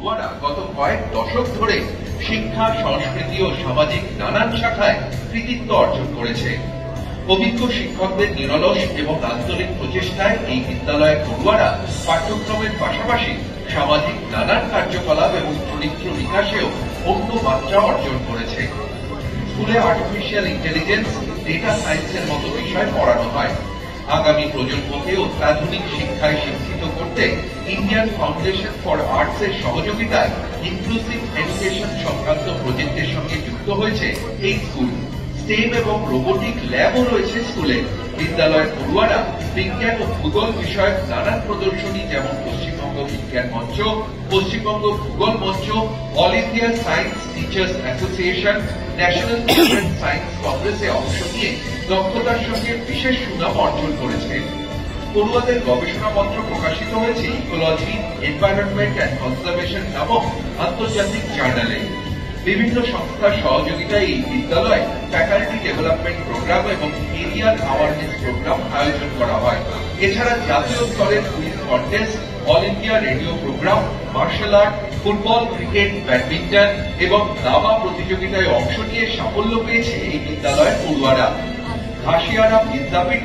পড়ুয়ারা গত কয়েক দশক ধরে শিক্ষা, সংস্কৃতি ও সামাজিক নানান শাখায় কৃতিত্ব অর্জন করেছে। অভিজ্ঞ শিক্ষকদের নিরলস এবং আন্তরিক প্রচেষ্টায় এই বিদ্যালয়ের পড়ুয়ারা পাঠ্যক্রমের পাশাপাশি সামাজিক নানান কার্যকলাপ এবং চরিত্র বিকাশেও অন্য মাত্রা অর্জন করেছে। স্কুলে আর্টিফিশিয়াল ইন্টেলিজেন্স, ডেটা সায়েন্সের মতো বিষয় পড়ানো হয়। আগামী প্রজন্মকে অত্যাধুনিক শিক্ষায় শিক্ষিত করতে ইন্ডিয়ান ফাউন্ডেশন ফর আর্টস এর সহযোগিতায় ইনক্লুসিভ এডুকেশন সংক্রান্ত প্রজেক্টের সঙ্গে যুক্ত হয়েছে এই স্কুল। স্টেম এবং রোবোটিক ল্যাবও রয়েছে স্কুলে। বিদ্যালয়ের পড়ুয়ারা বিজ্ঞান ও ভূগোল বিষয়ক নানান প্রদর্শনী যেমন পশ্চিমবঙ্গ বিজ্ঞান মঞ্চ, পশ্চিমবঙ্গ ভূগোল মঞ্চ, all India science teachers association, national student science কংগ্রেসে অংশ নিয়ে দক্ষতার সঙ্গে বিশেষ সুনাম অর্জন করেছে। পড়ুয়াদের গবেষণাপত্র প্রকাশিত হয়েছে ইকোলজি, এনভায়রনমেন্ট অ্যান্ড কনজারভেশন নামক আন্তর্জাতিক জার্নালে। বিভিন্ন সংস্থার সহযোগিতায় এই বিদ্যালয়ে ফ্যাকাল্টি ডেভেলপমেন্ট প্রোগ্রাম এবং এরিয়াল অ্যাওয়ারনেস প্রোগ্রাম আয়োজন করা হয়। এছাড়া জাতীয় স্তরের quiz contest, All India Radio programme, martial art, football, cricket, badminton এবং দাবা প্রতিযোগিতায় অংশ নিয়ে সাফল্য পেয়েছে এই বিদ্যালয়ের পড়ুয়ারা। ঘাসিয়ারা বিদ্যাপীঠ